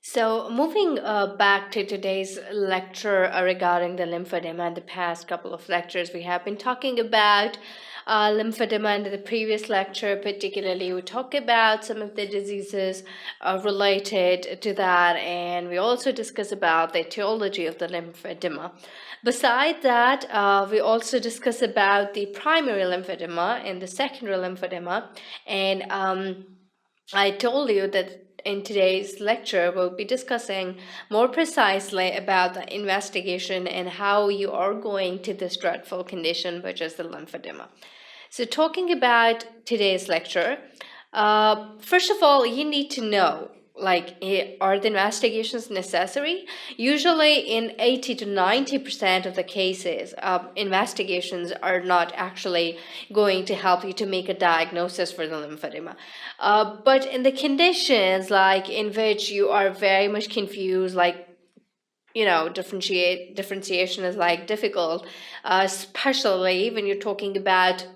So, moving back to today's lecture regarding the lymphedema, and the past couple of lectures we have been talking about lymphedema. In the previous lecture, particularly, we talked about some of the diseases related to that, and we also discussed about the etiology of the lymphedema. Beside that, we also discuss about the primary lymphedema and the secondary lymphedema, and I told you that in today's lecture, we'll be discussing more precisely about the investigation and how you are going to this dreadful condition, which is the lymphedema. So, talking about today's lecture, first of all, you need to know, like, are the investigations necessary? Usually, in 80 to 90% of the cases, investigations are not actually going to help you to make a diagnosis for the lymphedema. But in the conditions like in which you are very much confused, like differentiation is like difficult, especially when you're talking about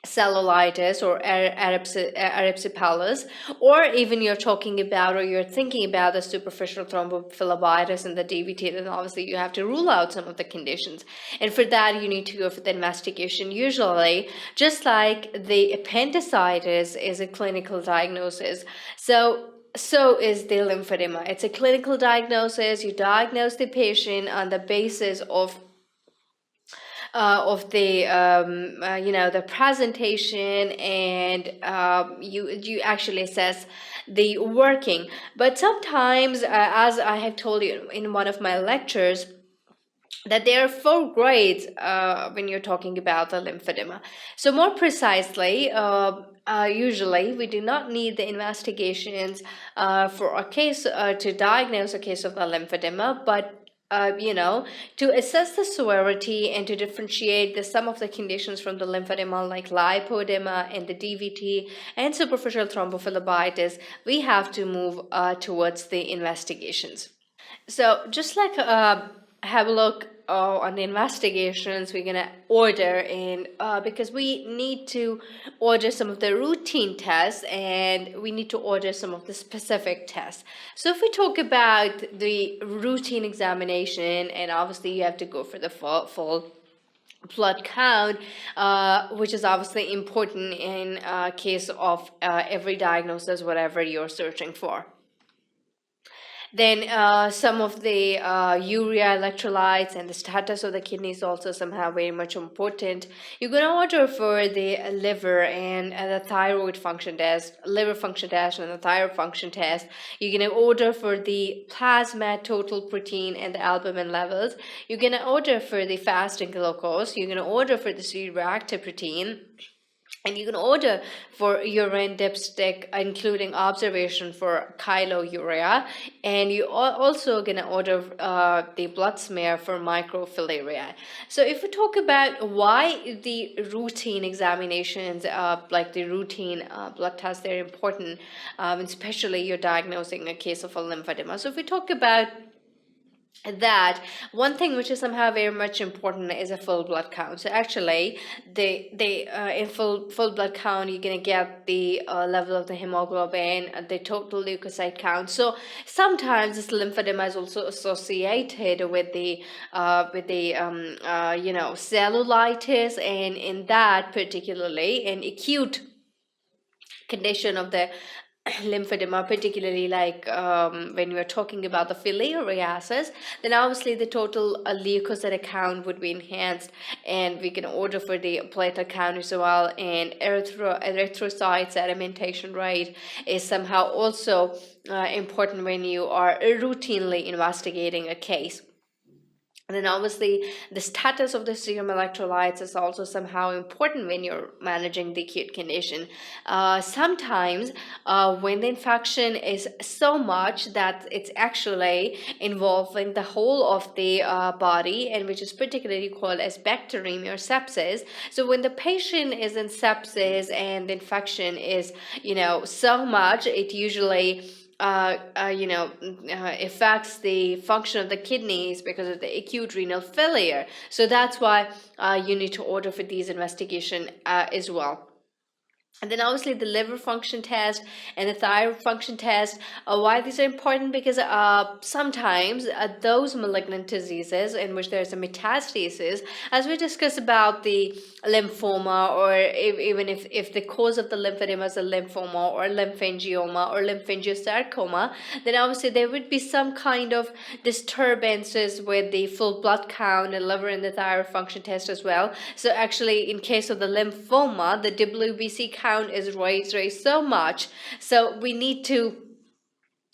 cellulitis or erysipelas, or even you're talking about or you're thinking about the superficial thrombophlebitis and the DVT, then obviously you have to rule out some of the conditions. And for that, you need to go for the investigation. Usually, just like the appendicitis is a clinical diagnosis, so is the lymphedema. It's a clinical diagnosis. You diagnose the patient on the basis of the presentation, and you actually assess the working. But sometimes, as I have told you in one of my lectures, that there are four grades when you're talking about the lymphedema. So more precisely, usually we do not need the investigations for a case to diagnose a case of the lymphedema, but to assess the severity and to differentiate some of the conditions from the lymphedema, like lymphoedema and the DVT and superficial thrombophlebitis, we have to move towards the investigations. So just like have a look on the investigations we're gonna order, and because we need to order some of the routine tests and we need to order some of the specific tests. So if we talk about the routine examination, and obviously you have to go for the full blood count, which is obviously important in case of every diagnosis, whatever you're searching for. Then some of the urea electrolytes and the status of the kidney is also somehow very much important. You're going to order for the liver and the thyroid function test, liver function test, and the thyroid function test. You're going to order for the plasma total protein and the albumin levels. You're going to order for the fasting glucose. You're going to order for the C-reactive protein. And you can order for urine dipstick, including observation for chylurea, and you are also going to order the blood smear for microfilaria. So if we talk about why the routine examinations, like the routine blood tests, they're important, especially you're diagnosing a case of a lymphedema. So if we talk about that, one thing which is somehow very much important is a full blood count. So actually, in full blood count, you're gonna get the level of the hemoglobin, the total leukocyte count. So sometimes this lymphedema is also associated with the cellulitis, and in that particularly an acute condition of the lymphedema, particularly like when we're talking about the filariasis, then obviously the total leukocyte count would be enhanced, and we can order for the platelet count as well, and erythrocyte sedimentation rate is somehow also important when you are routinely investigating a case. And then obviously the status of the serum electrolytes is also somehow important when you're managing the acute condition. Sometimes when the infection is so much that it's actually involving the whole of the body, and which is particularly called as bacteremia or sepsis. So when the patient is in sepsis and the infection is, so much, it usually affects the function of the kidneys because of the acute renal failure. So that's why you need to order for these investigation as well. And then obviously the liver function test and the thyroid function test. Why these are important? Because sometimes those malignant diseases in which there's a metastasis, as we discussed about the lymphoma, or even if the cause of the lymphedema is a lymphoma or lymphangioma or lymphangiosarcoma, then obviously there would be some kind of disturbances with the full blood count and liver and the thyroid function test as well. So actually, in case of the lymphoma, the WBC count is raised so much. So we need to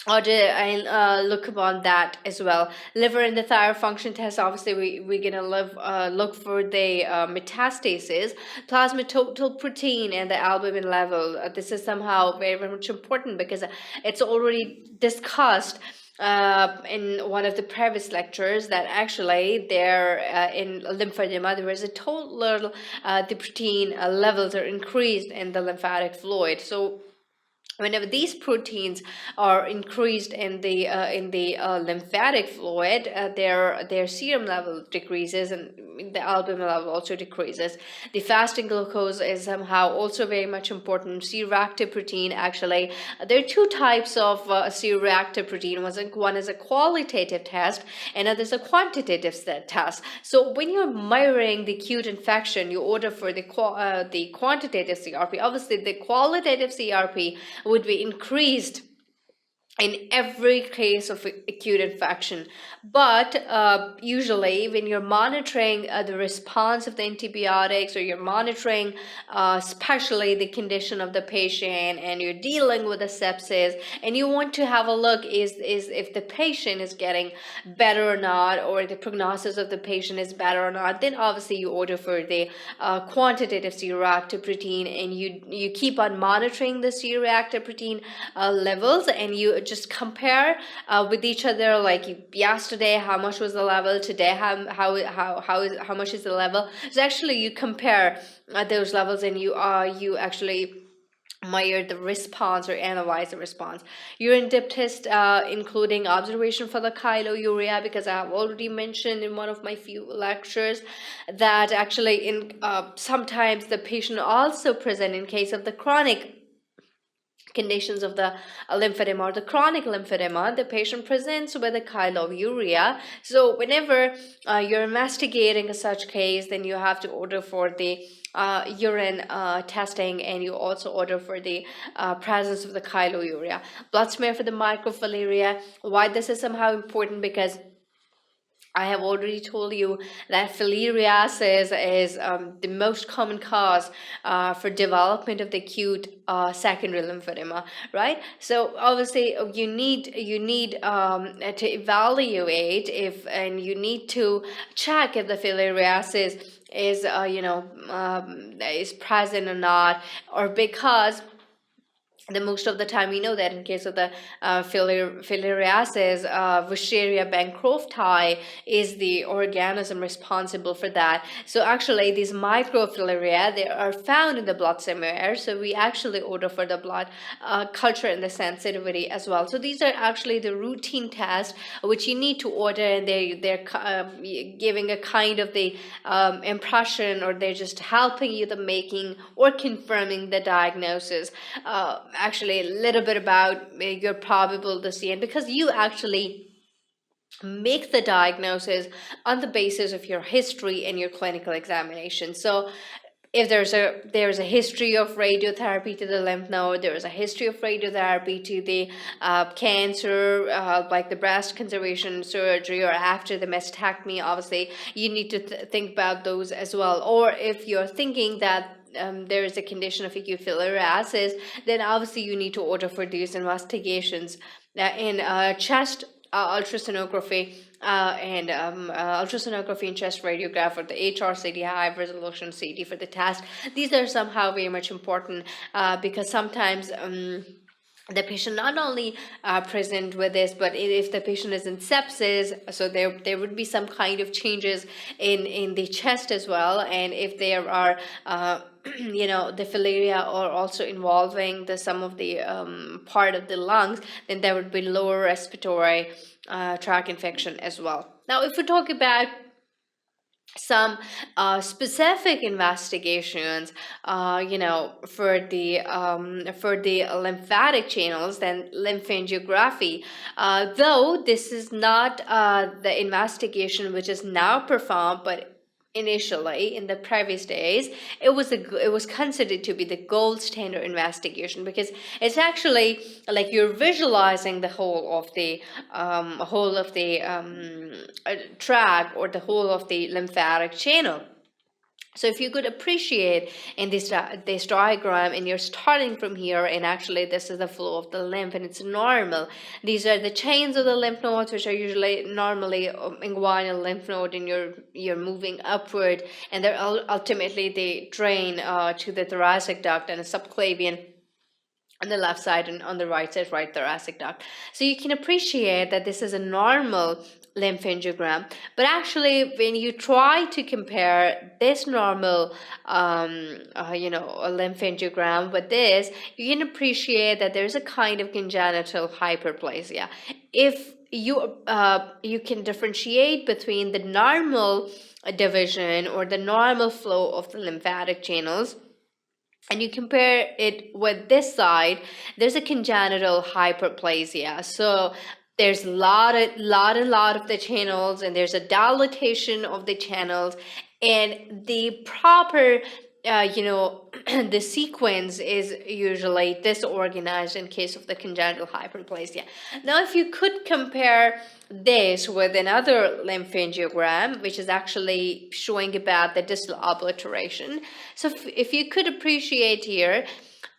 order and look upon that as well. Liver and the thyroid function test, obviously we're gonna look for the metastasis, plasma total protein, and the albumin level. This is somehow very, very much important because it's already discussed in one of the previous lectures that actually there in lymphedema there is a total the protein levels are increased in the lymphatic fluid. So whenever these proteins are increased in the lymphatic fluid, their serum level decreases and the albumin level also decreases. The fasting glucose is somehow also very much important. C-reactive protein, actually, there are two types of C-reactive protein. One is a qualitative test, and another is a quantitative test. So when you're measuring the acute infection, you order for the quantitative CRP. Obviously, the qualitative CRP would be increased in every case of acute infection. But usually when you're monitoring the response of the antibiotics, or you're monitoring especially the condition of the patient, and you're dealing with a sepsis, and you want to have a look is if the patient is getting better or not, or the prognosis of the patient is better or not, then obviously you order for the quantitative C-reactive protein, and you keep on monitoring the C-reactive protein levels, and you just compare with each other, like yesterday how much was the level, today how much is the level. So actually you compare those levels, and you actually measure the response or analyze the response. Urine dip test, including observation for the chyluria, because I have already mentioned in one of my few lectures that actually in sometimes the patient also present in case of the chronic conditions of the lymphedema or the chronic lymphedema, the patient presents with a chyluria. So whenever you're investigating such case, then you have to order for the urine testing, and you also order for the presence of the chyluria. Blood smear for the microfilaria. Why this is somehow important? Because I have already told you that filariasis is the most common cause for development of the acute secondary lymphedema, right? So obviously you need to evaluate if, and you need to check if the filariasis is is present or not, or because the most of the time we know that in case of the filariasis, Wisteria bancrofti is the organism responsible for that. So actually these microfilaria, they are found in the blood somewhere, so we actually order for the blood culture and the sensitivity as well. So these are actually the routine tests which you need to order, and they're giving a kind of the impression, or they're just helping you the making or confirming the diagnosis. Actually a little bit about your probability, and because you actually make the diagnosis on the basis of your history and your clinical examination. So if there's a history of radiotherapy to the lymph node, there is a history of radiotherapy to the cancer, like the breast conservation surgery, or after the mastectomy, obviously you need to think about those as well. Or if you're thinking that there is a condition of acute filariasis, then obviously you need to order for these investigations in chest ultrasonography and ultrasonography and chest radiograph, or the HRCT, high resolution CT for the test. These are somehow very much important because sometimes the patient not only present with this, but if the patient is in sepsis, so there would be some kind of changes in the chest as well. And if there are the filaria are also involving some of the part of the lungs, then there would be lower respiratory tract infection as well. Now if we talk about some specific investigations, for the lymphatic channels, then lymphangiography. Though this is not the investigation which is now performed, but initially in the previous days it was considered to be the gold standard investigation, because it's actually like you're visualizing the whole of the tract, or the whole of the lymphatic channel. So if you could appreciate in this diagram, and you're starting from here, and actually this is the flow of the lymph, and it's normal. These are the chains of the lymph nodes, which are usually normally inguinal lymph node, and you're moving upward, and they're ultimately they drain to the thoracic duct and the subclavian on the left side, and on the right side, right thoracic duct. So you can appreciate that this is a normal lymphangiogram. But actually, when you try to compare this normal a lymphangiogram with this, you can appreciate that there's a kind of congenital hyperplasia. If you can differentiate between the normal division, or the normal flow of the lymphatic channels, and you compare it with this side, there's a congenital hyperplasia. So there's a lot of the channels, and there's a dilatation of the channels, and the proper the sequence is usually disorganized in case of the congenital hyperplasia. Now, if you could compare this with another lymphangiogram, which is actually showing about the distal obliteration. So if you could appreciate here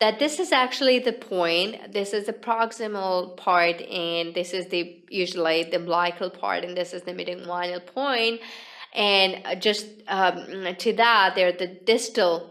that this is actually the point, this is the proximal part, and this is usually the umbilical part, and this is the midinguinal point. And just to that, they're the distal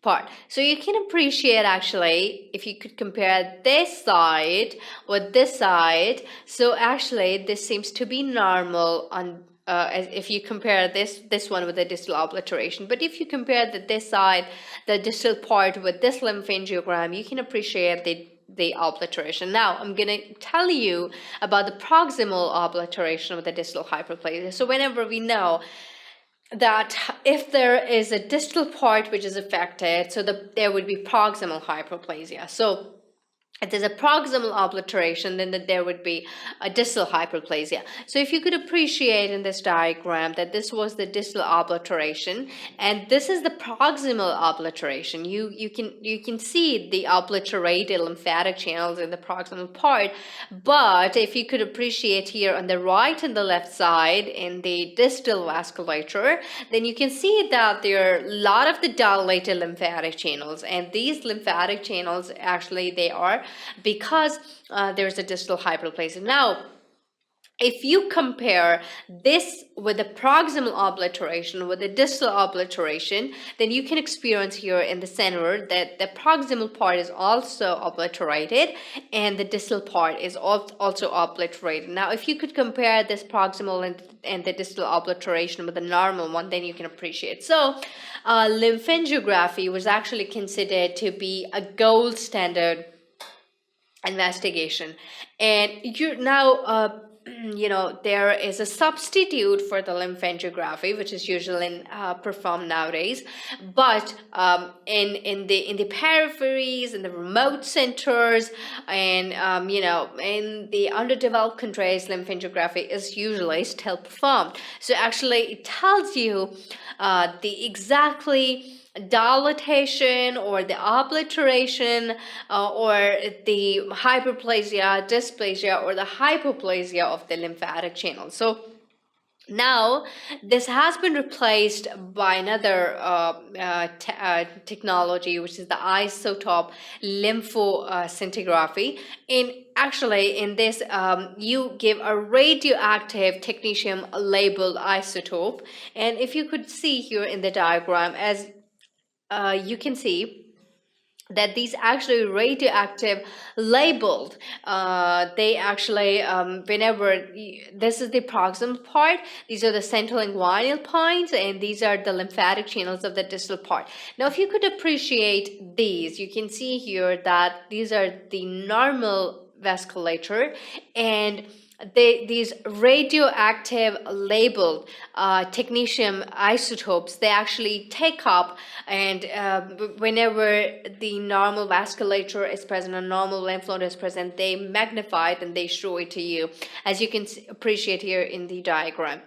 part. So you can appreciate, actually, if you could compare this side with this side. So actually, this seems to be normal on if you compare this one with the distal obliteration. But if you compare this side, the distal part, with this lymphangiogram, you can appreciate the obliteration. Now, I'm going to tell you about the proximal obliteration of the distal hyperplasia. So whenever we know that if there is a distal part which is affected, so there would be proximal hyperplasia. So if there's a proximal obliteration, then there would be a distal hyperplasia. So if you could appreciate in this diagram that this was the distal obliteration, and this is the proximal obliteration. You can see the obliterated lymphatic channels in the proximal part. But if you could appreciate here on the right and the left side in the distal vasculature, then you can see that there are a lot of the dilated lymphatic channels, and these lymphatic channels actually they are because there's a distal hyperplasia. Now, if you compare this with the proximal obliteration with the distal obliteration, then you can experience here in the center that the proximal part is also obliterated, and the distal part is also obliterated. Now, if you could compare this proximal and the distal obliteration with the normal one, then you can appreciate. So, lymphangiography was actually considered to be a gold standard investigation, and you now there is a substitute for the lymphangiography, which is usually performed nowadays, but in the peripheries, in the remote centers, and in the underdeveloped countries, lymphangiography is usually still performed. So actually it tells you the exactly dilatation or the obliteration or the hyperplasia, dysplasia, or the hypoplasia of the lymphatic channel. So now, this has been replaced by another technology, which is the isotope lymphoscintigraphy. Actually, in this, you give a radioactive technetium labeled isotope. And if you could see here in the diagram, as you can see that these actually radioactive labeled, they actually whenever this is the proximal part, these are the central inguinal points, and these are the lymphatic channels of the distal part. Now, if you could appreciate these, you can see here that these are the normal vasculature, and these radioactive labeled technetium isotopes, they actually take up, and whenever the normal vasculature is present or normal lymph node is present, they magnify it and they show it to you, as you can appreciate here in the diagram.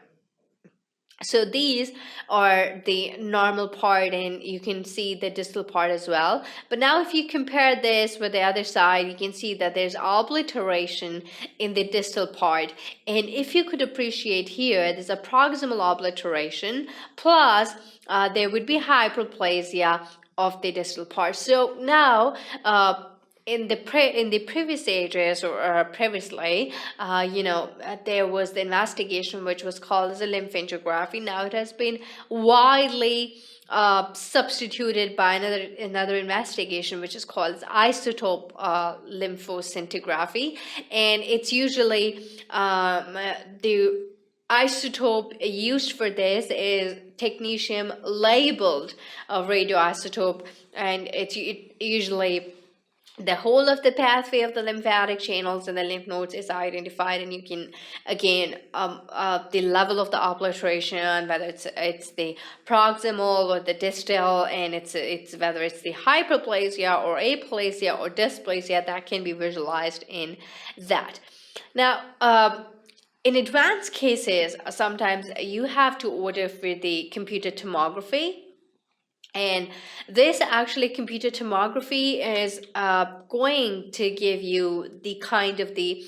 So these are the normal part, and you can see the distal part as well. But now if you compare this with the other side, you can see that there's obliteration in the distal part. And if you could appreciate here, there's a proximal obliteration, plus there would be hyperplasia of the distal part. So now in the previous ages, or previously, there was the investigation which was called as a lymphangiography. Now it has been widely substituted by another investigation which is called isotope lymphoscintigraphy, and it's usually the isotope used for this is technetium labeled radioisotope, and it usually the whole of the pathway of the lymphatic channels and the lymph nodes is identified, and you can again the level of the obliteration, whether it's the proximal or the distal, and it's whether it's the hyperplasia or aplasia or dysplasia, that can be visualized in that. Now in advanced cases, sometimes you have to order for the computer tomography. And this actually computer tomography is going to give you the kind of the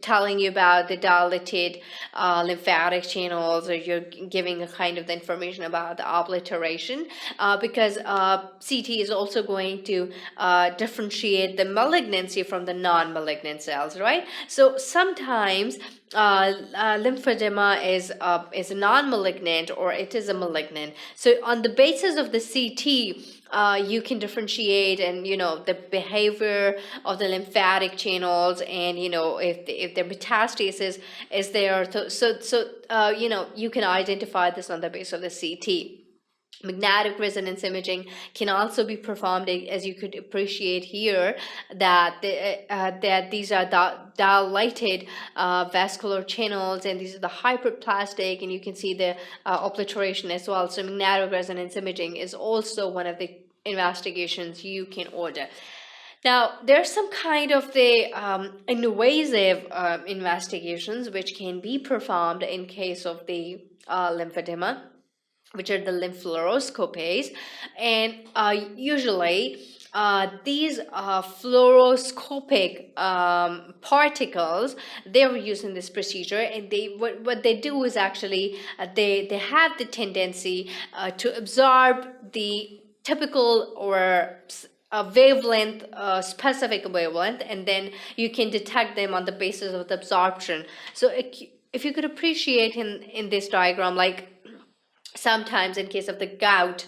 telling you about the dilated lymphatic channels, or you're giving a kind of the information about the obliteration, because CT is also going to differentiate the malignancy from the non-malignant cells, right? So sometimes lymphedema is non-malignant or it is a malignant. So on the basis of the CT, you can differentiate, and the behavior of the lymphatic channels, and if the metastasis is there. So you can identify this on the basis of the CT. Magnetic resonance imaging can also be performed, as you could appreciate here, that that these are dilated vascular channels, and these are the hyperplastic, and you can see the obliteration as well. So magnetic resonance imaging is also one of the investigations you can order. Now, there's some kind of the invasive investigations which can be performed in case of the lymphedema, which are the lymphfluoroscopies, and usually these fluoroscopic particles, they were used in this procedure, and what they do is actually they have the tendency to absorb the typical or a wavelength, specific wavelength, and then you can detect them on the basis of the absorption. So if you could appreciate in this diagram, like sometimes in case of the gout,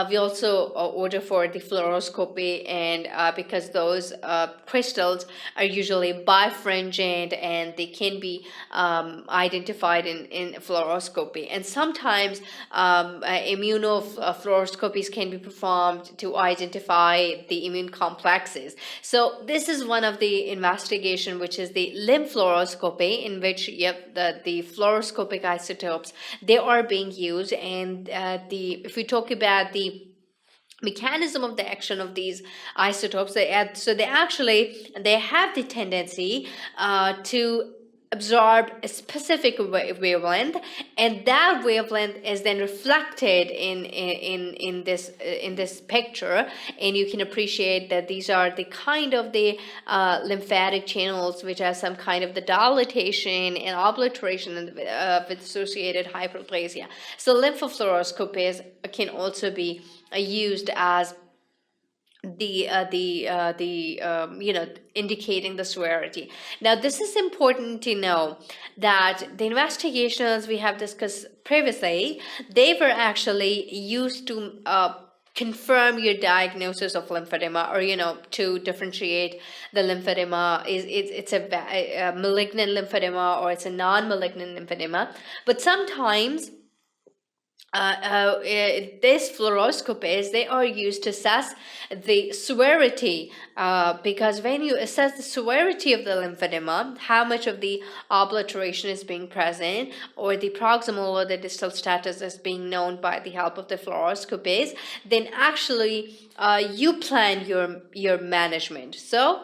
we also order for the fluoroscopy, and because those crystals are usually bifringent and they can be identified in fluoroscopy. And sometimes immunofluoroscopies can be performed to identify the immune complexes. So this is one of the investigation, which is the lymphfluoroscopy, in which the fluoroscopic isotopes, they are being used. And if we talk about the mechanism of the action of these isotopes, they have the tendency to absorb a specific wavelength, and that wavelength is then reflected in this picture, and you can appreciate that these are the kind of the lymphatic channels which have some kind of the dilatation and obliteration and with associated hyperplasia. So lymphofluoroscopies can also be used as indicating the severity. Now, this is important to know that the investigations we have discussed previously, they were actually used to confirm your diagnosis of lymphedema, or to differentiate the lymphedema. It's a malignant lymphedema or it's a non-malignant lymphedema. But sometimes these fluoroscopies, they are used to assess the severity, because when you assess the severity of the lymphedema, how much of the obliteration is being present, or the proximal or the distal status is being known by the help of the fluoroscopies, then actually you plan your management. So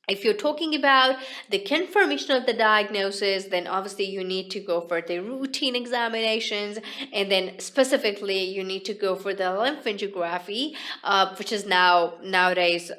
if you're talking about the confirmation of the diagnosis, then obviously you need to go for the routine examinations, and then specifically you need to go for the lymphangiography, which is nowadays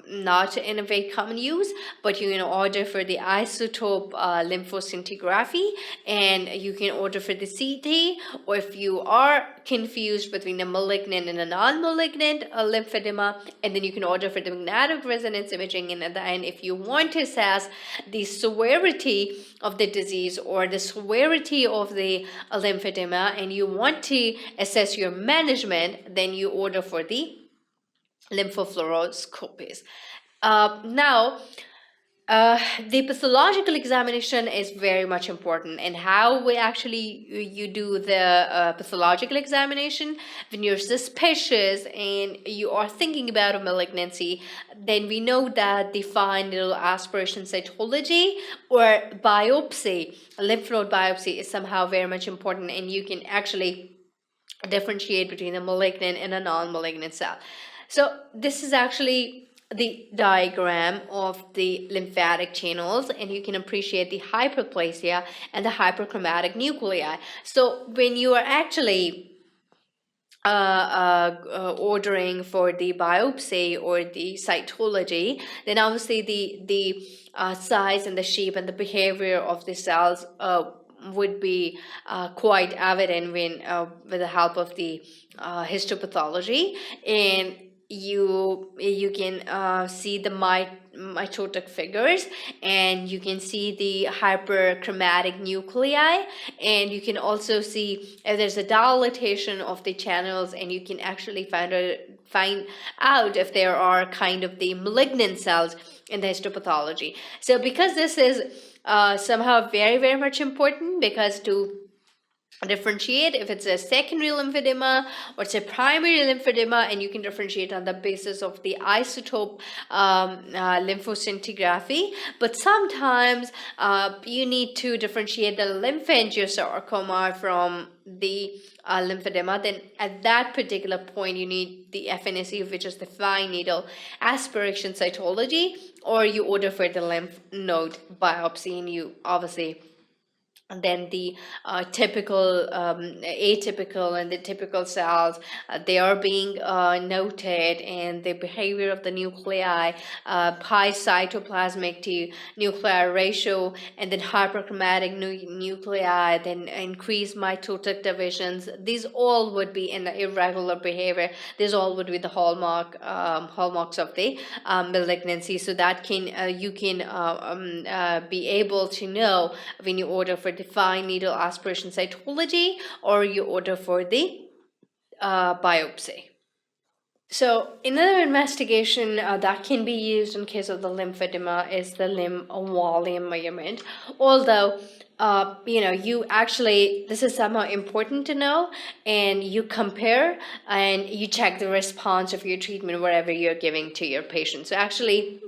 not in a very common use, but you can order for the isotope lymphoscintigraphy, and you can order for the CT, or if you are confused between a malignant and a non-malignant lymphedema, and then you can order for the magnetic resonance imaging, and at the end, if you want to assess the severity of the disease or the severity of the lymphedema, and you want to assess your management, then you order for the lymphofluoroscopies. Now, the pathological examination is very much important, and how we actually you do the pathological examination when you're suspicious and you are thinking about a malignancy, then we know that the fine needle aspiration cytology or biopsy, lymph node biopsy, is somehow very much important, and you can actually differentiate between a malignant and a non-malignant cell. So this is actually the diagram of the lymphatic channels, and you can appreciate the hyperplasia and the hyperchromatic nuclei. So when you are actually ordering for the biopsy or the cytology, then obviously the size and the shape and the behavior of the cells would be quite evident when with the help of the histopathology, and you can see the mitotic figures, and you can see the hyperchromatic nuclei, and you can also see if there's a dilatation of the channels, and you can actually find out if there are kind of the malignant cells in the histopathology. So because this is somehow very, very much important, because to differentiate if it's a secondary lymphedema or it's a primary lymphedema, and you can differentiate on the basis of the isotope lymphoscintigraphy. But sometimes you need to differentiate the lymphangiosarcoma from the lymphedema. Then at that particular point you need the FNAC, which is the fine needle aspiration cytology, or you order for the lymph node biopsy, and you obviously, and then the typical, atypical, and the typical cells, they are being noted, and the behavior of the nuclei, high cytoplasmic to nuclear ratio, and then hyperchromatic nuclei, then increased mitotic divisions. These all would be in the irregular behavior. These all would be the hallmarks of the malignancy. So that can you can be able to know when you order for the fine needle aspiration cytology, or you order for the biopsy. So another investigation that can be used in case of the lymphedema is the lymph volume measurement. Although you actually, this is somehow important to know, and you compare and you check the response of your treatment wherever you're giving to your patient. So actually,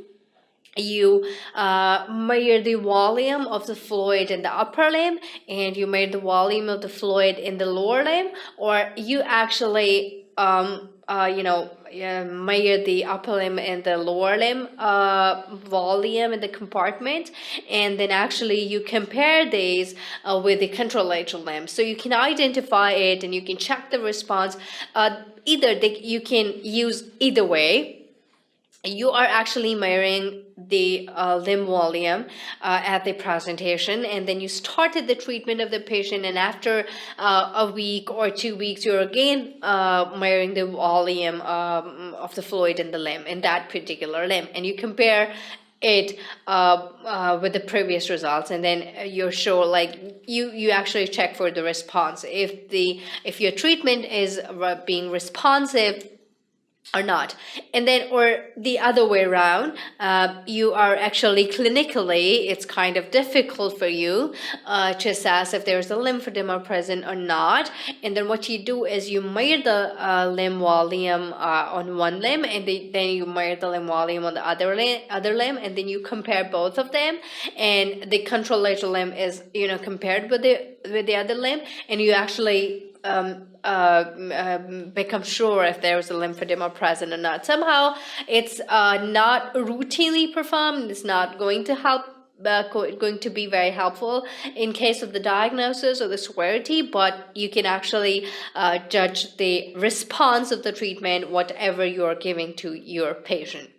you measure the volume of the fluid in the upper limb, and you measure the volume of the fluid in the lower limb, or you actually measure the upper limb and the lower limb volume in the compartment, and then actually you compare these with the contralateral limb, so you can identify it and you can check the response. You can use either way. You are actually measuring the limb volume at the presentation, and then you started the treatment of the patient, and after a week or 2 weeks you're again measuring the volume of the fluid in the limb, in that particular limb, and you compare it with the previous results, and then you're sure, like you actually check for the response. If your treatment is being responsive or not. And then, or the other way around, you are actually clinically, it's kind of difficult for you to assess if there's a lymphedema present or not. And then what you do is you measure the limb volume on one limb, and then you measure the limb volume on the other limb, and then you compare both of them, and the control limb is, compared with the other limb, and you actually become sure if there was a lymphedema present or not. Somehow it's not routinely performed. It's not going to help, going to be very helpful in case of the diagnosis or the severity, but you can actually judge the response of the treatment, whatever you're giving to your patient.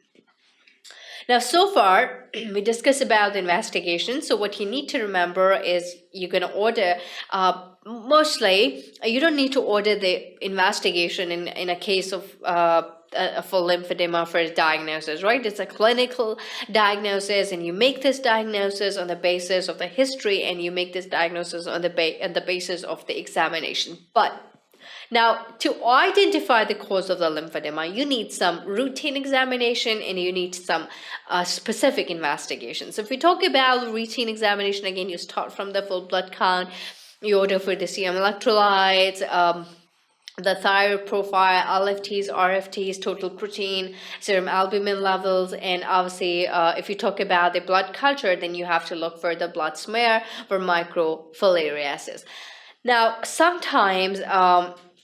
Now, so far, we discussed about the investigation. So what you need to remember is you're going to order, mostly, you don't need to order the investigation in a case of a full lymphedema for a diagnosis, right? It's a clinical diagnosis, and you make this diagnosis on the basis of the history, and you make this diagnosis on the basis of the examination. But now, to identify the cause of the lymphedema, you need some routine examination, and you need some specific investigation. So if we talk about routine examination, again, you start from the full blood count, you order for the serum electrolytes, the thyroid profile, LFTs, RFTs, total protein, serum albumin levels, and obviously, if you talk about the blood culture, then you have to look for the blood smear for microfilariasis. Now, sometimes,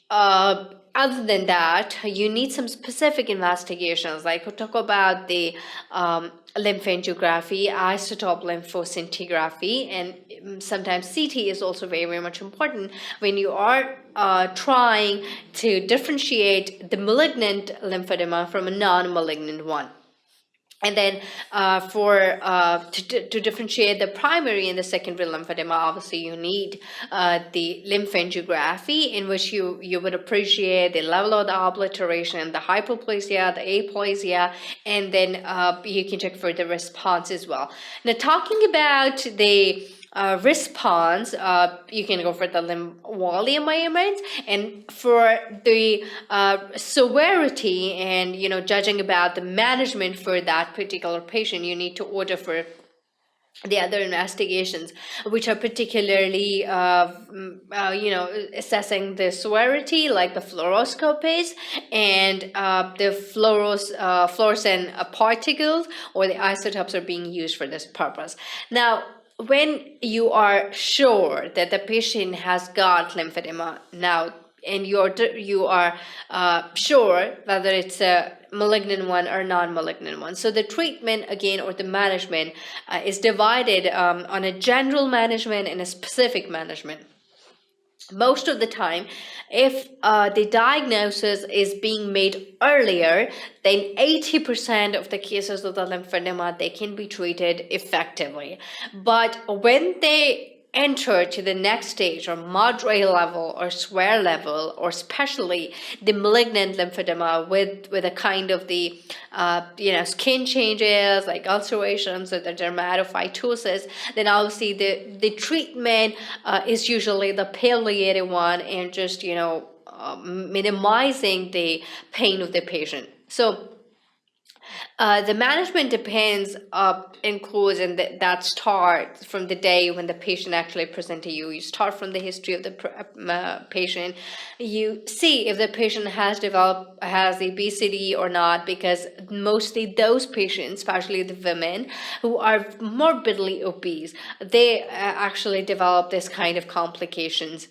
other than that, you need some specific investigations, like we talk about the lymphangiography, isotope lymphoscintigraphy, and sometimes CT is also very, very much important when you are trying to differentiate the malignant lymphedema from a non-malignant one. And then to differentiate the primary and the secondary lymphedema, obviously you need the lymphangiography, in which you would appreciate the level of the obliteration, the hypoplasia, the aplasia, and then you can check for the response as well. Now, talking about the response, you can go for the limb volume measurements, and for the severity and judging about the management for that particular patient, you need to order for the other investigations, which are particularly assessing the severity, like the fluoroscopies and the fluorescent particles or the isotopes are being used for this purpose. Now, when you are sure that the patient has got lymphedema now, and you are sure whether it's a malignant one or non-malignant one, so the treatment again, or the management, is divided on a general management and a specific management. Most of the time, if the diagnosis is being made earlier, then 80% of the cases of the lymphedema, they can be treated effectively. But when they enter to the next stage, or moderate level or severe level, or especially the malignant lymphedema with a kind of the skin changes like ulcerations or the dermatophytosis, then obviously the treatment is usually the palliative one, and just minimizing the pain of the patient. So the management includes, and that starts from the day when the patient actually presents to you. You start from the history of the patient. You see if the patient has obesity or not, because mostly those patients, especially the women who are morbidly obese, they actually develop this kind of complications.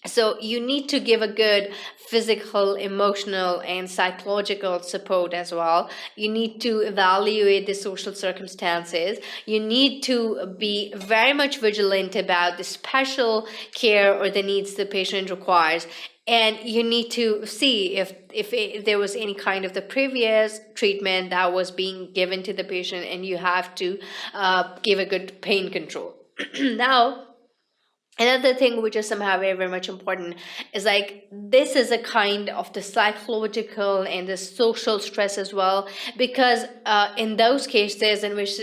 So you need to give a good physical, emotional, and psychological support as well. You need to evaluate the social circumstances. You need to be very much vigilant about the special care or the needs the patient requires. And you need to see if there was any kind of the previous treatment that was being given to the patient, and you have to give a good pain control. Now, another thing which is somehow very, very much important is, like, this is a kind of the psychological and the social stress as well, because in those cases in which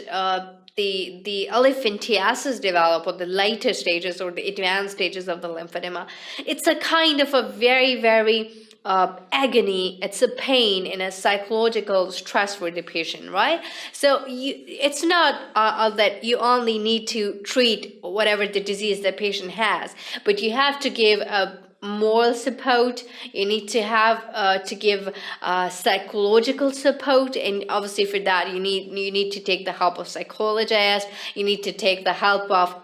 the elephantiasis develop, or the later stages or the advanced stages of the lymphedema, it's a kind of a very, very agony, it's a pain and a psychological stress for the patient, right? So it's not that you only need to treat whatever the disease the patient has, but you have to give a moral support. You need to have to give psychological support, and obviously for that you need to take the help of psychologists. You need to take the help of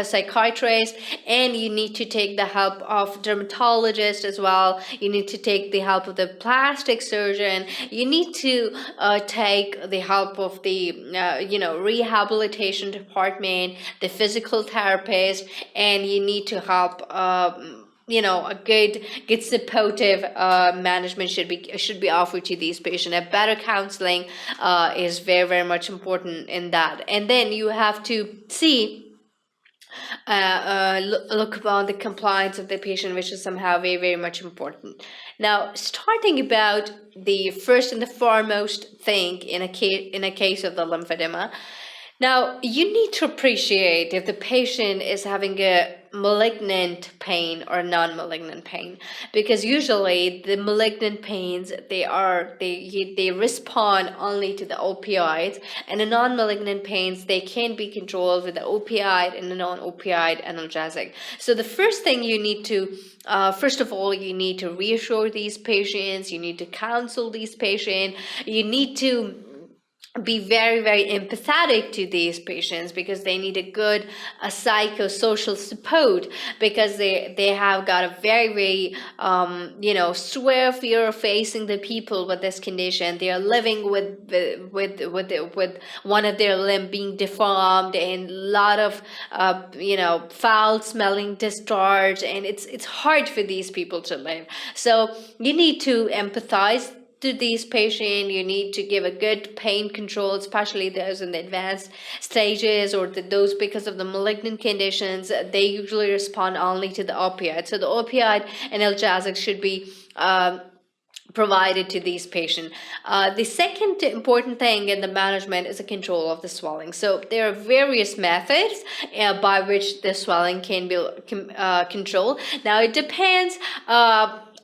psychiatrist, and you need to take the help of dermatologist as well. You need to take the help of the plastic surgeon. You need to take the help of the rehabilitation department, the physical therapist, and you need to help a good supportive management should be offered to these patients. A better counseling is very, very much important in that. And then you have to see look upon the compliance of the patient, which is somehow very, very much important. Now, starting about the first and the foremost thing in a case of the lymphedema. Now, you need to appreciate if the patient is having a malignant pain or non-malignant pain, because usually the malignant pains they respond only to the opioids, and the non-malignant pains they can be controlled with the opioid and the non-opioid analgesic. So the first thing you need to first of all, you need to reassure these patients, you need to counsel these patients, you need to be very, very empathetic to these patients, because they need a good psychosocial support, because they have got a very, very severe fear of facing the people with this condition. They are living with one of their limb being deformed, and a lot of foul smelling discharge, and it's hard for these people to live. So you need to empathize to these patients. You need to give a good pain control, especially those in the advanced stages, or those because of the malignant conditions. They usually respond only to the opioid. So the opioid analgesics should be provided to these patients. The second important thing in the management is the control of the swelling. So there are various methods by which the swelling can be controlled. Now it depends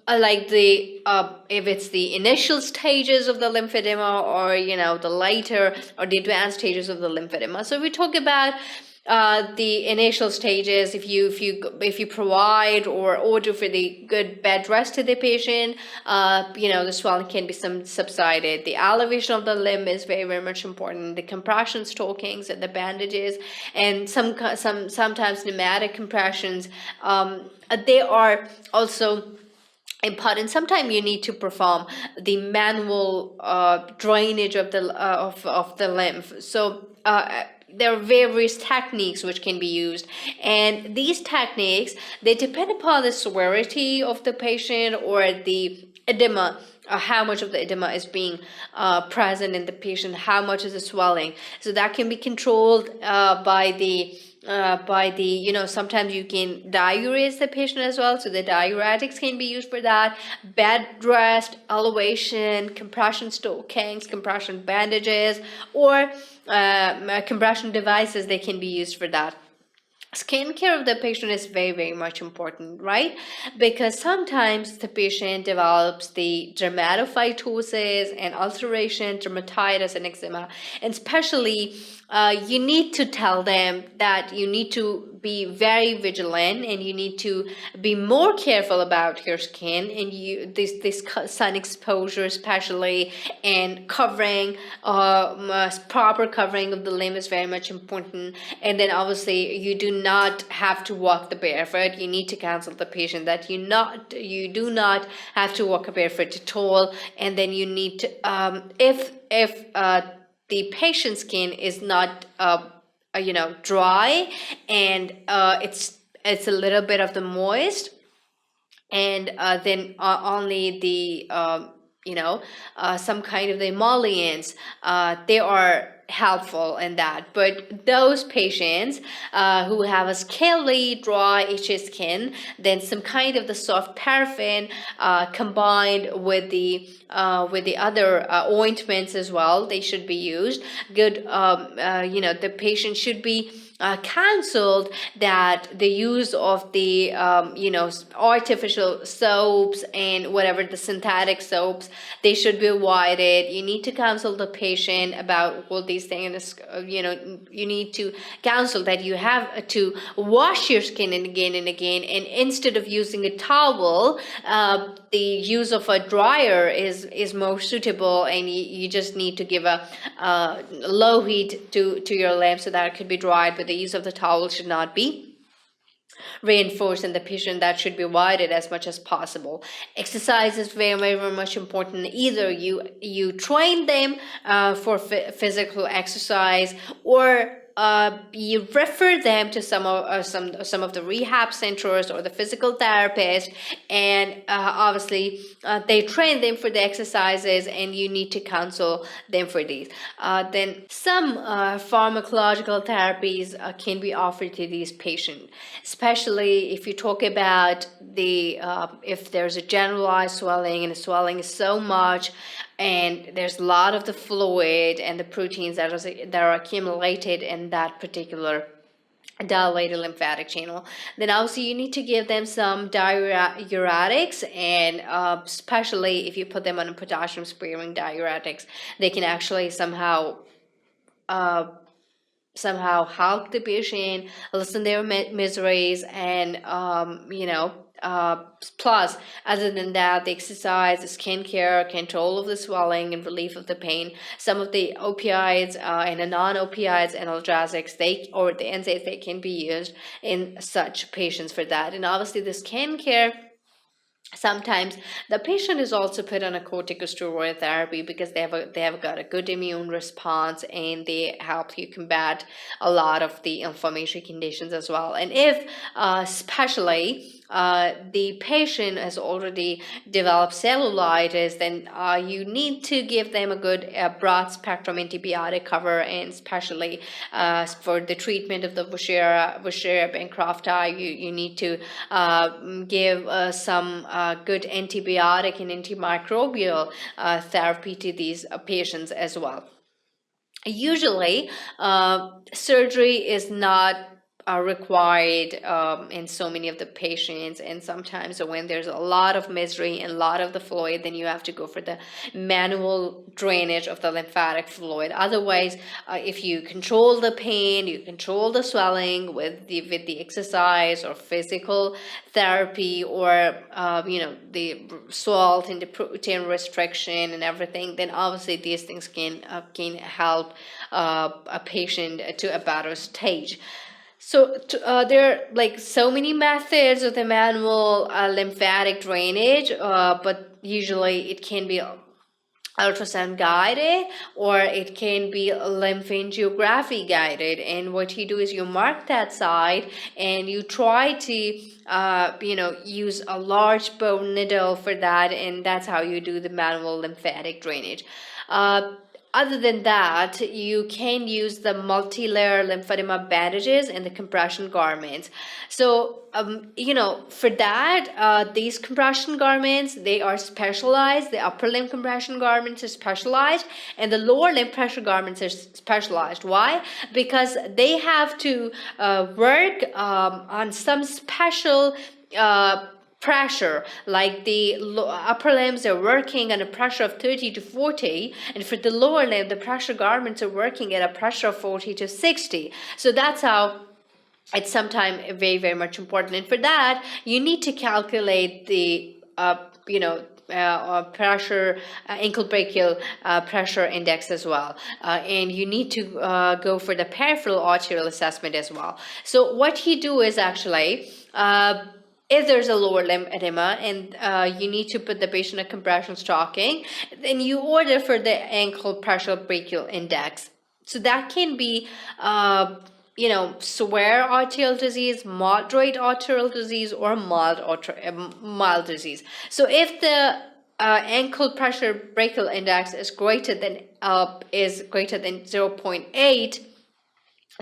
if it's the initial stages of the lymphedema, or the later or the advanced stages of the lymphedema. So we talk about the initial stages. If you provide or order for the good bed rest to the patient, the swelling can be subsided. The elevation of the limb is very, very much important. The compression stockings and the bandages, and sometimes pneumatic compressions, they are also important. Sometimes you need to perform the manual drainage of the lymph. So there are various techniques which can be used, and these techniques, they depend upon the severity of the patient or the edema, how much of the edema is being present in the patient, how much is the swelling. So that can be controlled by the sometimes you can diurese the patient as well. So the diuretics can be used for that. Bed rest, elevation, compression stockings, compression bandages, or compression devices, they can be used for that. Skincare of the patient is very, very much important, right? Because sometimes the patient develops the dermatophytosis and ulceration, dermatitis, and eczema. And especially, you need to tell them that you need to be very vigilant, and you need to be more careful about your skin, and this sun exposure especially, and covering, proper covering of the limb is very much important. And then obviously you do not have to walk the barefoot. You need to counsel the patient that you do not have to walk barefoot at all. And then you need to if the patient's skin is not dry, and it's a little bit of the moist, and then only the some kind of the emollients, they are helpful in that. But those patients who have a scaly, dry, itchy skin, then some kind of the soft paraffin combined with the other ointments as well, they should be used. Good, the patient should be counseled that the use of the artificial soaps and whatever the synthetic soaps, they should be avoided. You need to counsel the patient about all these things. You need to counsel that you have to wash your skin again and again, and instead of using a towel, the use of a dryer is more suitable, and you just need to give a low heat to your lamp so that it could be dried, but the use of the towel should not be reinforced in the patient. That should be avoided as much as possible. Exercise is very, very, very much important. Either you train them for physical exercise, or you refer them to some of the rehab centers or the physical therapist, and obviously they train them for the exercises, and you need to counsel them for these. Then some pharmacological therapies can be offered to these patients, especially if you talk about the if there's a generalized swelling, and the swelling is so much, and there's a lot of the fluid and the proteins that are accumulated in that particular dilated lymphatic channel, then also you need to give them some diuretics, and especially if you put them on a potassium sparing diuretics, they can actually somehow help the patient lessen their miseries, and plus, other than that, the exercise, the skincare, control of the swelling, and relief of the pain. Some of the opioids and the non-opioids analgesics, or the NSAIDs, they can be used in such patients for that. And obviously, the skincare, sometimes the patient is also put on a corticosteroid therapy because they have got a good immune response, and they help you combat a lot of the inflammatory conditions as well. And if especially the patient has already developed cellulitis, then you need to give them a good broad spectrum antibiotic cover, and especially for the treatment of the Buschera bancrofti, you need to give some good antibiotic and antimicrobial therapy to these patients as well. Usually, surgery is not required in so many of the patients, and sometimes when there's a lot of misery and a lot of the fluid, then you have to go for the manual drainage of the lymphatic fluid. Otherwise, if you control the pain, you control the swelling with the exercise or physical therapy, or the salt and the protein restriction and everything, then obviously these things can help a patient to a better stage. So there are like so many methods of the manual lymphatic drainage, but usually it can be ultrasound guided, or it can be lymphangiography guided. And what you do is you mark that site, and you try to use a large bone needle for that, and that's how you do the manual lymphatic drainage. Other than that, you can use the multi-layer lymphedema bandages and the compression garments. So, for that, these compression garments, they are specialized. The upper limb compression garments are specialized, and the lower limb pressure garments are specialized. Why? Because they have to work on some special pressure, like the upper limbs are working at a pressure of 30 to 40, and for the lower limb the pressure garments are working at a pressure of 40 to 60. So that's how it's sometimes very, very much important. And for that, you need to calculate the pressure, ankle brachial pressure index as well, and you need to go for the peripheral arterial assessment as well. So what you do is actually, if there's a lower limb edema and you need to put the patient in a compression stocking, then you order for the ankle pressure brachial index. So that can be severe arterial disease, moderate arterial disease, or mild disease. So if the ankle pressure brachial index is greater than 0.8,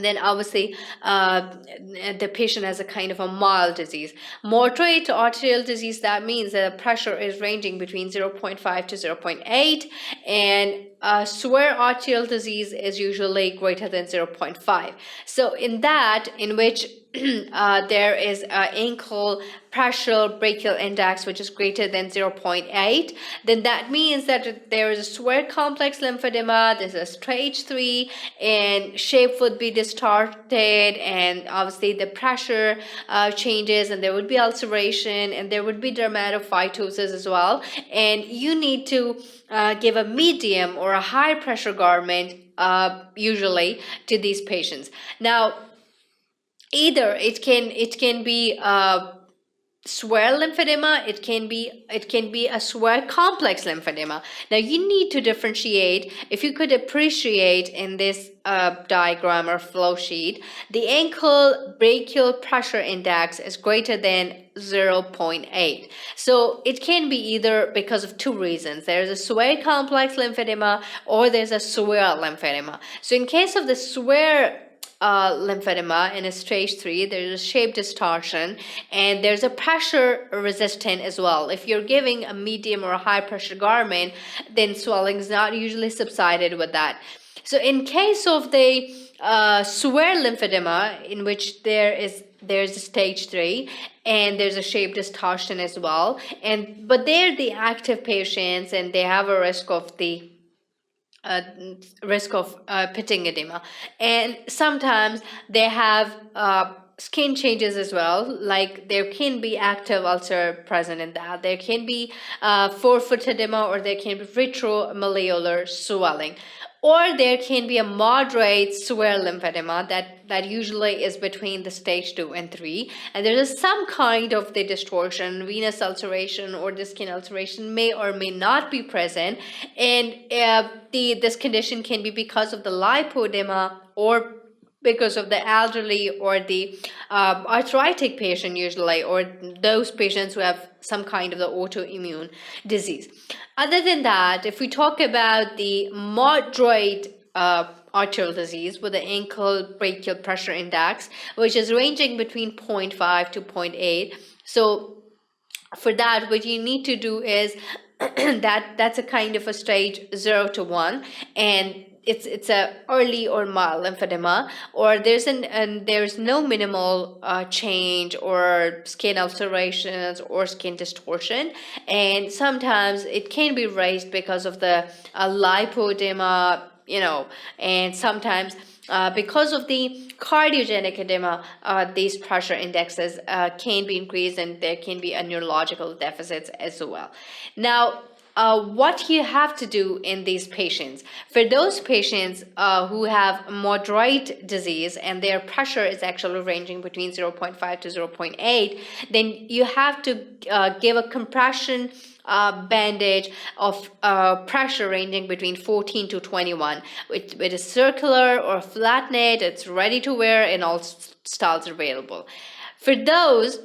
then obviously the patient has a kind of a mild disease. Moderate arterial disease, that means that the pressure is ranging between zero point 0.5 to zero point 0.8, and severe arterial disease is usually greater than zero point 0.5. So in which there is ankle pressure brachial index which is greater than zero point 0.8, then that means that there is a severe complex lymphedema, there's a stage 3, and shape would be distorted, and obviously the pressure changes, and there would be ulceration, and there would be dermatophytosis as well, and you need to give a medium or a high pressure garment usually to these patients. Now, either it can be severe lymphedema, it can be a severe complex lymphedema. Now you need to differentiate. If you could appreciate in this diagram or flow sheet, the ankle brachial pressure index is greater than 0.8. So it can be either because of two reasons. There's a severe complex lymphedema or there's a severe lymphedema. So in case of the severe lymphedema in a stage 3, there's a shape distortion, and there's a pressure resistant as well. If you're giving a medium or a high pressure garment, then swelling is not usually subsided with that. So in case of the severe lymphedema, in which there's a stage 3 and there's a shape distortion as well, but they're the active patients and they have a risk of pitting edema, and sometimes they have skin changes as well, like there can be active ulcer present in that, there can be forefoot edema, or there can be retromalleolar swelling, or there can be a moderate severe lymphedema that usually is between the stage 2 and 3, and there is some kind of the distortion, venous ulceration or the skin ulceration may or may not be present, and this condition can be because of the lymphoedema or because of the elderly or the arthritic patient usually, or those patients who have some kind of the autoimmune disease. Other than that, if we talk about the moderate arterial disease with the ankle brachial pressure index, which is ranging between 0.5 to 0.8, so for that, what you need to do is that's a kind of a stage 0 to 1, and it's a early or mild lymphedema, or there's no minimal change or skin ulcerations or skin distortion, and sometimes it can be raised because of the lipodema, and sometimes because of the cardiogenic edema, these pressure indexes can be increased, and there can be a neurological deficits as well. Now, what you have to do in these patients, for those patients who have moderate disease and their pressure is actually ranging between 0.5 to 0.8, then you have to give a compression bandage of pressure ranging between 14 to 21, with a circular or flat net. It's ready to wear and all styles are available. For those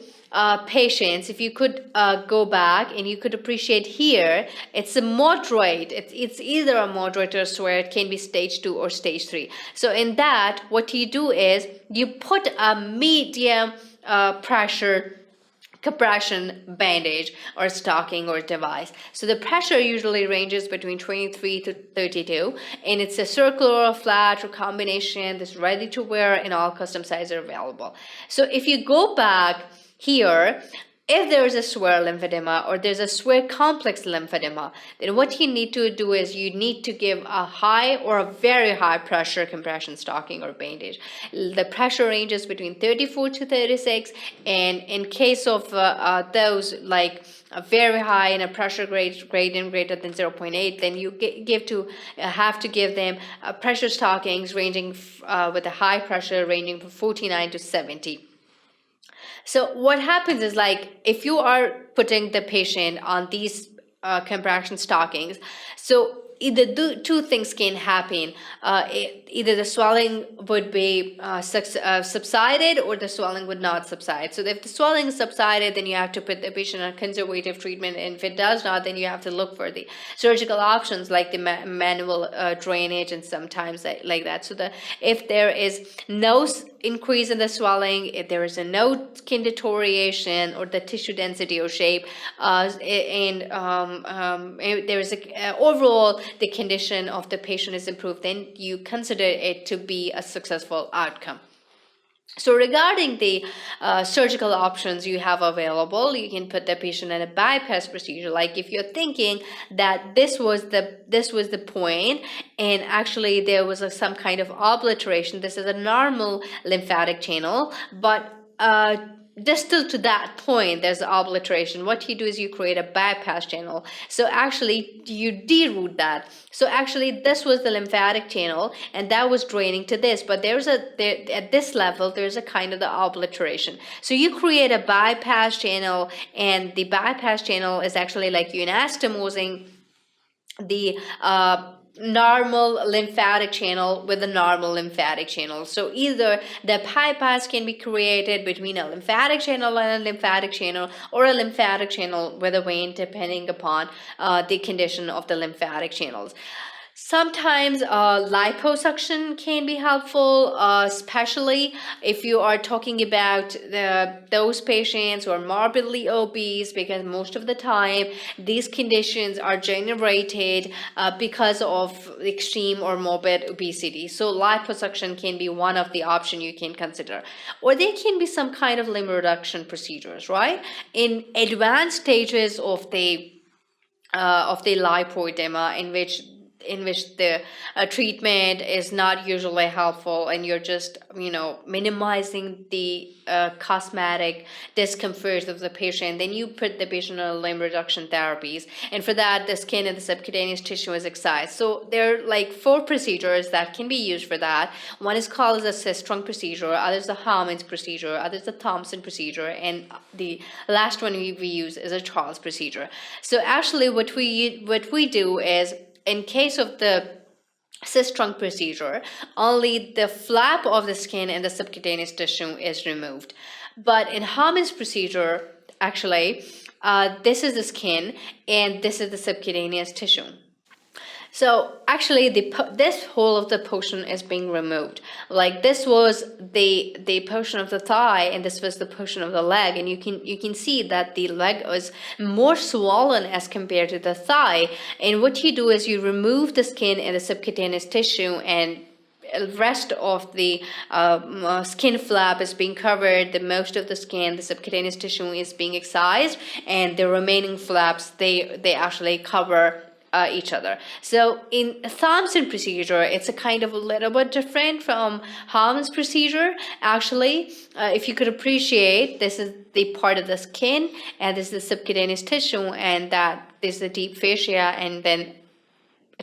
patients, if you could go back and you could appreciate here, it's a moderate, it's either a moderate or severe, it can be stage 2 or stage 3. So in that, what you do is you put a medium pressure compression bandage or stocking or device. So the pressure usually ranges between 23 to 32, and it's a circular or flat or combination that's ready to wear, and all custom sizes are available. So if you go back here, if there is a severe lymphedema or there's a severe complex lymphedema, then what you need to do is you need to give a high or a very high pressure compression stocking or bandage. The pressure ranges between 34 to 36, and in case of those like a very high and a pressure gradient greater than 0.8, then you have to give them pressure stockings ranging with a high pressure ranging from 49 to 70. So what happens is, like, if you are putting the patient on these compression stockings, so either two things can happen. Either the swelling would be subsided, or the swelling would not subside. So if the swelling is subsided, then you have to put the patient on conservative treatment, and if it does not, then you have to look for the surgical options like the manual drainage and sometimes like that. So if there is no increase in the swelling, if there is no skin deterioration or the tissue density or shape, if there is overall the condition of the patient is improved, then you consider it to be a successful outcome. So regarding the surgical options you have available, you can put the patient in a bypass procedure. Like if you're thinking that this was the point, and actually there was some kind of obliteration. This is a normal lymphatic channel, but distal to that point there's obliteration. What you do is you create a bypass channel. So actually you deroot that. So actually this was the lymphatic channel, and that was draining to this, but at this level there's a kind of the obliteration. So you create a bypass channel, and the bypass channel is actually like you anastomosing the normal lymphatic channel with a normal lymphatic channel. So either the bypass can be created between a lymphatic channel and a lymphatic channel, or a lymphatic channel with a vein, depending upon the condition of the lymphatic channels. Sometimes liposuction can be helpful, especially if you are talking about those patients who are morbidly obese, because most of the time these conditions are generated because of extreme or morbid obesity. So liposuction can be one of the options you can consider. Or there can be some kind of limb reduction procedures, right? In advanced stages of the lymphoedema, in which the treatment is not usually helpful, and you're just minimizing the cosmetic discomfort of the patient, then you put the patient on limb reduction therapies, and for that the skin and the subcutaneous tissue is excised. So there are like 4 procedures that can be used for that. One is called the Sistrunk procedure, others the Hammonds procedure, others the Thompson procedure, and the last one we use is a Charles procedure. So actually what we do is, in case of the Sistrunk procedure, only the flap of the skin and the subcutaneous tissue is removed. But in Hammonds procedure, actually, this is the skin and this is the subcutaneous tissue. So actually, this whole of the portion is being removed. Like this was the portion of the thigh, and this was the portion of the leg, and you can see that the leg is more swollen as compared to the thigh. And what you do is you remove the skin and the subcutaneous tissue, and rest of the skin flap is being covered. The most of the skin, the subcutaneous tissue, is being excised, and the remaining flaps they actually cover each other. So in Thompson procedure, it's a kind of a little bit different from Hammonds procedure. Actually, if you could appreciate, this is the part of the skin, and this is the subcutaneous tissue, and that is the deep fascia, and then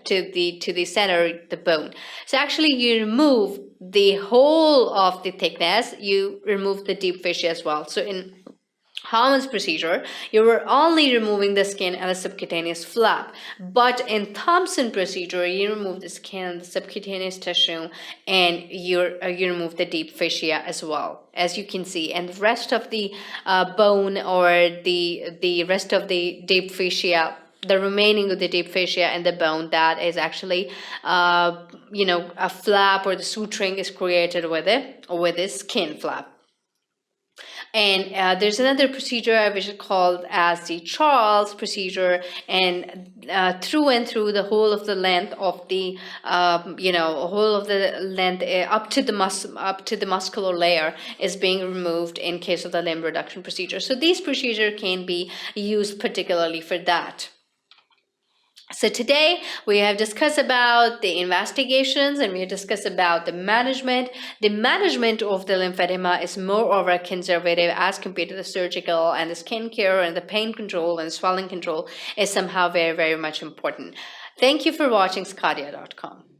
to the center, the bone. So actually you remove the whole of the thickness, you remove the deep fascia as well. So in Hammonds procedure, you were only removing the skin and the subcutaneous flap. But in Thompson procedure, you remove the skin and the subcutaneous tissue, and you remove the deep fascia as well, as you can see. And the rest of the bone, or the rest of the deep fascia, the remaining of the deep fascia and the bone, that is actually a flap, or the suturing is created with a skin flap. And there's another procedure which is called as the Charles procedure, and through and through the whole of the length of the whole of the length up to the muscular layer is being removed in case of the limb reduction procedure. So these procedures can be used particularly for that. So today we have discussed about the investigations, and we have discussed about the management. The management of the lymphedema is more over conservative as compared to the surgical, and the skin care and the pain control and swelling control is somehow very, very much important. Thank you for watching sqadia.com.